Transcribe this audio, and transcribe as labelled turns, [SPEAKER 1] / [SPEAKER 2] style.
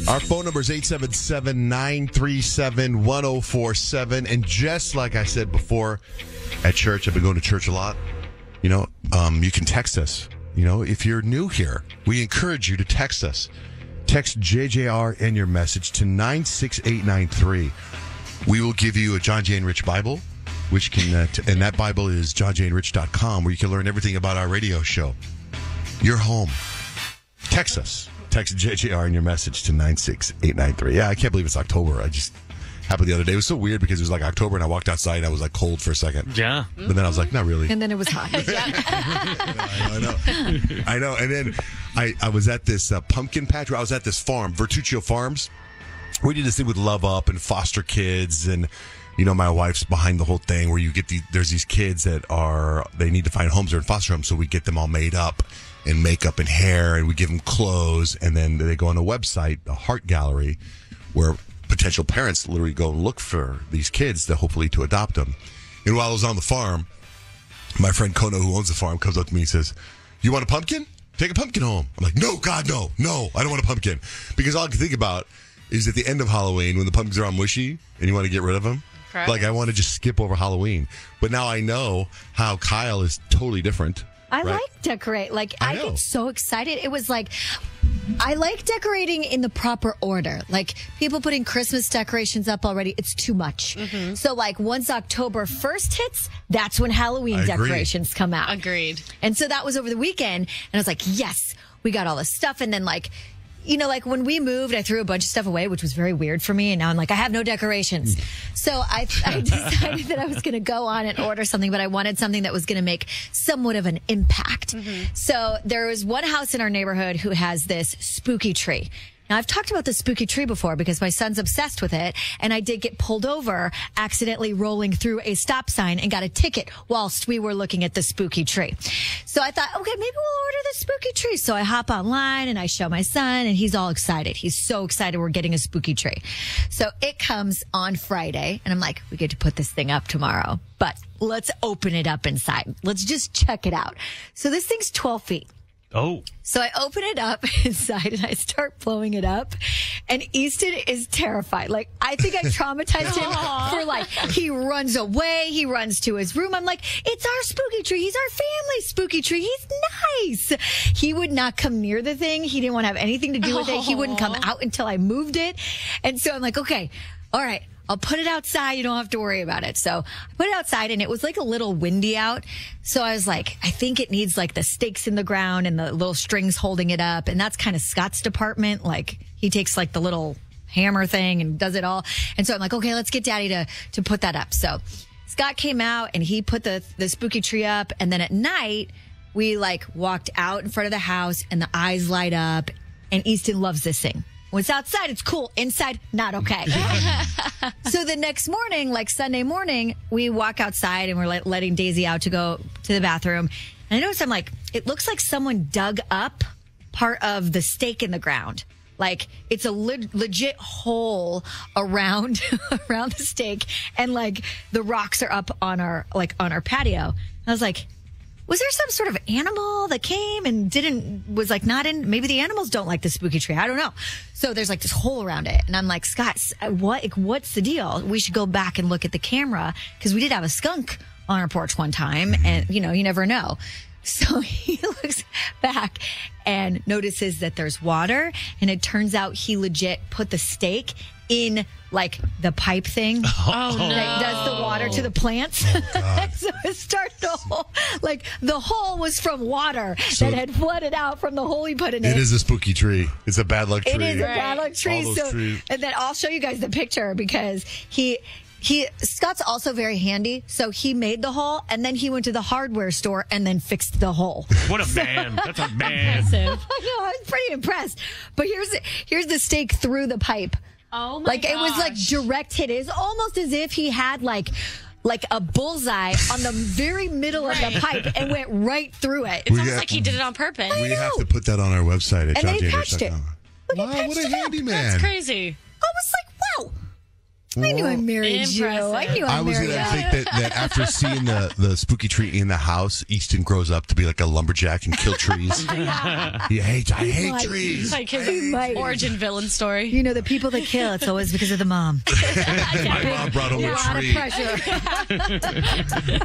[SPEAKER 1] Our phone number is 877-937-1047. And just like I said before, at church, I've been going to church a lot. You can text us. If you're new here, we encourage you to text us. Text JJR and your message to 96893. We will give you a John J. and Rich Bible, which can, and that Bible is johnjandrich.com, where you can learn everything about our radio show. You're home. Text us. Text JJR and your message to 96893. Yeah, I can't believe it's October. I just happened the other day. It was so weird because it was like October and I walked outside and I was like cold for a second.
[SPEAKER 2] Yeah.
[SPEAKER 1] But then I was like, not really.
[SPEAKER 3] And then it was hot.
[SPEAKER 1] I know. And then I was at this pumpkin patch. I was at this farm, Vertuccio Farms. We did this thing with Love Up and foster kids. And, my wife's behind the whole thing where you get there's these kids that they need to find homes. They're in foster homes. So we get them all made up and makeup and hair, and we give them clothes. And then they go on a website, a Heart Gallery, where potential parents literally go and look for these kids to adopt them. And while I was on the farm, my friend Kono, who owns the farm, comes up to me and says, "You want a pumpkin? Take a pumpkin home." I'm like, "No, God, no, I don't want a pumpkin." Because all I can think about is at the end of Halloween when the pumpkins are all mushy and you want to get rid of them.
[SPEAKER 4] Correct.
[SPEAKER 1] Like I want to just skip over Halloween. But now I know how Kyle is totally different.
[SPEAKER 3] I
[SPEAKER 1] right?
[SPEAKER 3] like decorate. I
[SPEAKER 1] know.
[SPEAKER 3] get so excited. It was like, I like decorating in the proper order. Like people putting Christmas decorations up already, it's too much.
[SPEAKER 4] Mm-hmm.
[SPEAKER 3] So once October 1st hits, that's when Halloween decorations come out.
[SPEAKER 4] Agreed.
[SPEAKER 3] And so that was over the weekend. And I was like, yes, we got all this stuff. And then when we moved, I threw a bunch of stuff away, which was very weird for me. And now I'm like, I have no decorations. So I decided that I was going to go on and order something, but I wanted something that was going to make somewhat of an impact. Mm-hmm. So there was one house in our neighborhood who has this spooky tree. Now, I've talked about the spooky tree before because my son's obsessed with it, and I did get pulled over accidentally rolling through a stop sign and got a ticket whilst we were looking at the spooky tree. So I thought, okay, maybe we'll order the spooky tree. So I hop online and I show my son, and he's all excited. He's so excited we're getting a spooky tree. So it comes on Friday, and I'm like, we get to put this thing up tomorrow, but let's open it up inside. Let's just check it out. So this thing's 12 feet.
[SPEAKER 2] Oh.
[SPEAKER 3] So I open it up inside and I start blowing it up. And Easton is terrified. I think I traumatized him for he runs away. He runs to his room. I'm like, it's our spooky tree. He's our family spooky tree. He's nice. He would not come near the thing. He didn't want to have anything to do with it. He wouldn't come out until I moved it. And so I'm like, okay, all right. I'll put it outside. You don't have to worry about it. So I put it outside and it was a little windy out. So I was like, I think it needs the stakes in the ground and the little strings holding it up. And that's kind of Scott's department. He takes the little hammer thing and does it all. And so I'm like, okay, let's get Daddy to put that up. So Scott came out and he put the spooky tree up. And then at night we walked out in front of the house and the eyes light up, and Easton loves this thing. When it's outside, it's cool. Inside, not okay. So the next morning, Sunday morning, we walk outside and we're letting Daisy out to go to the bathroom. And I noticed it looks like someone dug up part of the stake in the ground. It's a legit hole around the stake, and the rocks are up on our patio. And I was like, was there some sort of animal that came and was not in? Maybe the animals don't like the spooky tree. I don't know. So there's this hole around it. And I'm like, Scott, what's the deal? We should go back and look at the camera, because we did have a skunk on our porch one time, and you never know. So he looks back and notices that there's water, and it turns out he legit put the stake in the pipe thing that does the water to the plants. So it started the hole. The hole was from water that had flooded out from the hole he put in it.
[SPEAKER 1] It is a spooky tree. It's a bad luck tree.
[SPEAKER 3] It is a bad luck tree.
[SPEAKER 1] All those trees.
[SPEAKER 3] And then I'll show you guys the picture, because Scott's also very handy. So he made the hole, and then he went to the hardware store and then fixed the hole.
[SPEAKER 2] What a man. That's a man.
[SPEAKER 3] I know, I was pretty impressed. But here's the stake through the pipe.
[SPEAKER 4] Oh my gosh.
[SPEAKER 3] It was direct hit. It was almost as if he had a bullseye on the very middle of the pipe and went right through it.
[SPEAKER 4] It's almost like he did it on purpose.
[SPEAKER 1] We have to put that on our website at
[SPEAKER 3] And then he patched it.
[SPEAKER 1] johnjandrich.com. Wow, what a handy man.
[SPEAKER 4] That's crazy.
[SPEAKER 3] I was like, wow. I knew I married you.
[SPEAKER 4] Impressive.
[SPEAKER 3] I knew I
[SPEAKER 1] I was
[SPEAKER 3] married
[SPEAKER 1] going to
[SPEAKER 3] you.
[SPEAKER 1] think that after seeing the spooky tree in the house, Easton grows up to be like a lumberjack and kill trees. I hate
[SPEAKER 3] might.
[SPEAKER 1] trees.
[SPEAKER 4] Like his
[SPEAKER 3] He might.
[SPEAKER 4] origin villain story.
[SPEAKER 3] You know, the people that kill, it's always because of the mom.
[SPEAKER 1] My mom brought home
[SPEAKER 3] A
[SPEAKER 1] a
[SPEAKER 3] lot of
[SPEAKER 1] tree.
[SPEAKER 3] pressure.